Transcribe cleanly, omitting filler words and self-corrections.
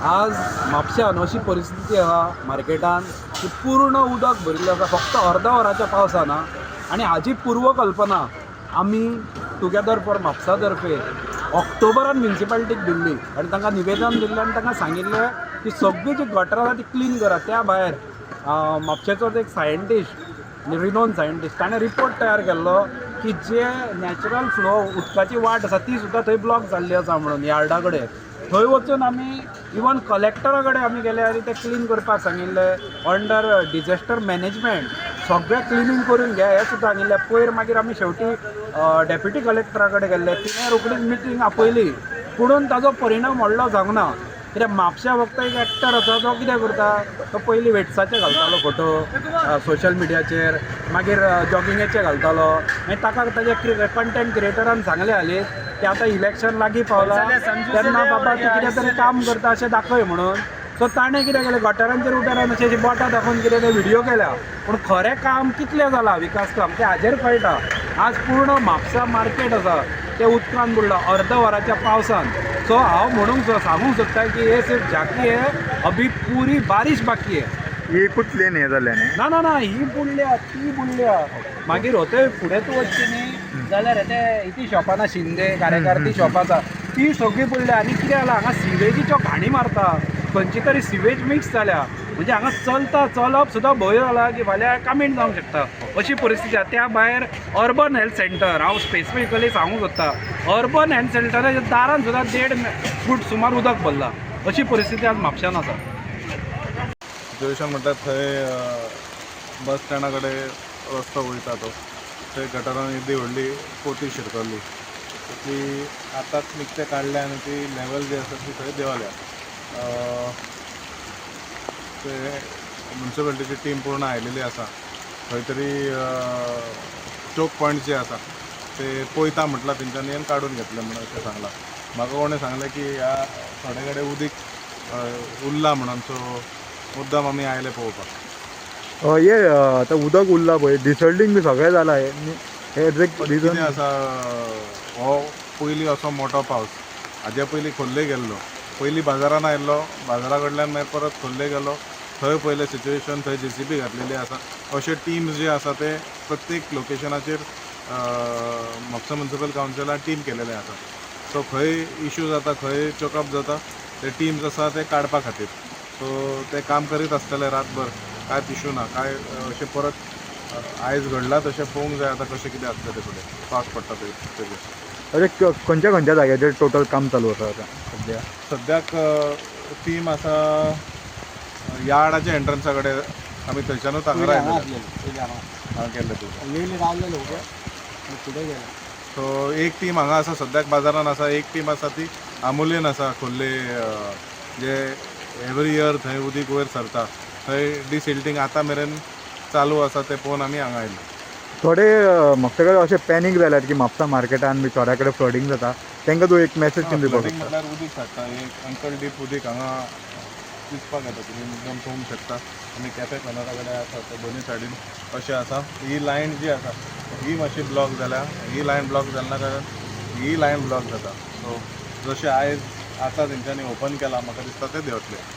आज म्हापश्यान अशी परिस्थिती आहा मार्केटान की पूर्ण उदक भरिल्लें आसा फक्त अर्दा वराच्या पावसान आनी हाजी पूर्वकल्पना आमी टुगेदर फॉर म्हापसा तर्फे ऑक्टोबरान म्युनिसिपालिटीक दिल्ली आनी तांकां निवेदन दिल्लें आनी तांकां सांगिल्लें की सगळीं जी गटरां आसा ती क्लीन करा. त्या भायर म्हापशेचोच एक सायंटिस्ट रिनोन सायंटिस्ट ताणें रिपोर्ट तयार केल्लो की जे नॅचरल फ्लो उदकाची वाट आसा ती सुद्दां थंय ब्लॉक जाल्ली आसा म्हणून यार्डा कडेन. थंय वचून आमी इवन कलेक्टरा कडेन आमी गेले आनी ते क्लीन करपाक सांगिल्लें अंडर डिझॅस्टर मॅनेजमेंट सगळें क्लिनींग करून घ्या हें सुद्दां सांगिल्लें. पयर मागीर आमी शेवटी डेप्युटी कलेक्टरा कडेन गेल्ले, तिणें रोखडीच मिटींग आपयली पुणून ताजो परिणाम व्हडलो जावंक ना. कित्याक म्हापशा फक्त एक एक्टर आसा जो कितें करता तो पयलीं वेट्साचे घालतालो फोटो सोशल मिडियाचेर, मागीर जॉगिंगेचे घालतालो, मागीर ताका ताजे कंटेंट क्रिएटरान सांगलें हालीं की आतां इलेक्शन लागीं पावलां तेन्ना बाबा तूं कितें तरी काम करता अशें दाखय म्हणून. सो ताणें कितें केलें गटारांचेर उबे रावन अशी बोटां दाखोवन कितें ते व्हिडियो केल्या पूण खरें काम कितलें जालां विकास काम तें हाजेर कळटा. आज पूर्ण म्हापसा मार्केट आसा तें उदकान बुडलां अर्द वराच्या पावसान. सो हांव म्हणूंक सांगूंक सोदता की हे सिर्फ झांकी है, अभी पूरी बारिश बाकी है. एकूच लेन हे जालें न्ही. ना ना ना ही बुडल्या ती बुडल्या मागीर होते फुडें तूं वचची न्ही जाल्यार ते इती शॉप ना शिंदे कार्यकर्ती शॉप आसा ती सगळी बुडल्या. आनी कितें जालां हांगा सिवेजीच्यो घाणी मारता, खंयची तरी सिवेज मिक्स जाल्या म्हणजे हांगा चलता चलप सुद्दां भंय जाला की फाल्यां कामीण जावंक शकता अशी परिस्थिती आसा. त्या भायर अर्बन हेल्थ सेंटर हांव स्पेसिफिकली सांगूंक सोदता अर्बन हेल्थ सेंटराच्या दारान सुद्दां 1.5 फूट सुमार उदक भरलां अशी परिस्थिती आज म्हापशान आसा. सिच्युएशन म्हणटा थंय बस स्टँडा कडेन रस्तो वयता तो थंय गटारान येदी व्हडली पोती शिरकल्ली ती आतांच निकतें काडल्या आनी ती लेवल जी आसा ती थंय देंवल्या. ते म्युनिसिपालिटीची टीम पूर्ण आयिल्ली आसा. खंय तरी चोक पॉयंट जे आसा ते पळयता म्हटलां तेंच्यांनी आनी काडून घेतले म्हणून अशें सांगलां. म्हाका कोणें सांगलें की ह्या थोडे कडेन उदीक उरलां म्हणून सो मुद्दाम आमी आयले पळोवपाक. हे आतां उदक उरलां पळय डिसल्टींग बी सगळें जालां हे रिजन कितें आसा हो पयलीं असो मोठो पावस हाज्या पयलीं खोर्ले गेल्लो, पयलीं बाजारान आयल्लो, बाजारा कडल्यान मागीर परत खोर्ले गेलो, थंय पयलें सिच्युएशन थंय JCB घातलेली आसा. अशे टिम्स जे आसा ते प्रत्येक लोकेशनाचेर म्हापसा म्युनिसिपल कावन्सिलान टीम केलेले आसा. सो खंय इश्यू जाता खंय चोकअप जाता ते टिम्स आसा ते काडपा खातीर. सो ते काम करीत आसतले रातभर, कांयच इश्यू ना. काय अशें परत आयज घडलां तशें पळोवंक जाय आतां कशें कितें आसता ते फुडें पावस पडटा तेजेर. अरे खंयच्या खंयच्या जाग्याचेर टोटल काम चालू आसा आतां सद्या? सद्याक टीम आसा यार्डाच्या एंट्रन्सा कडेन आमी थंयच्यानूच हांगा केल्ले सो एक टीम हांगा आसा सद्याक बाजारान आसा, एक टीम आसा ती आमोलेन आसा खोर्ले जे एवरी इयर थंय उदीक वयर सरता थंय डिसिल्टींग आतां मेरेन चालू आसा ते पळोवन आमी हांगा आयले. थोडे म्हापसा कडेन अशें पॅनीक जाल्यात की म्हापसा मार्केटान बी थोड्या कडेन फ्लडींग जाता तांकां तूं एक मॅसेज कितें दिवपाक शकता? म्हटल्यार उदीक हाडटा एक अंकल डीप उदीक हांगा दिसपाक येता तुमी एकदम पळोवंक शकता. आमी कॅफे कॉर्नरा कडेन आसा ते दोनूय सायडीन अशें आसा. ही लायन जी आसा ही मातशी ब्लॉक जाल्या, ही लायन ब्लॉक जालना कारण ही लायन ब्लॉक जाता. सो जशें आयज आतां तेंच्यांनी ओपन केलां म्हाका दिसता ते देंवतले.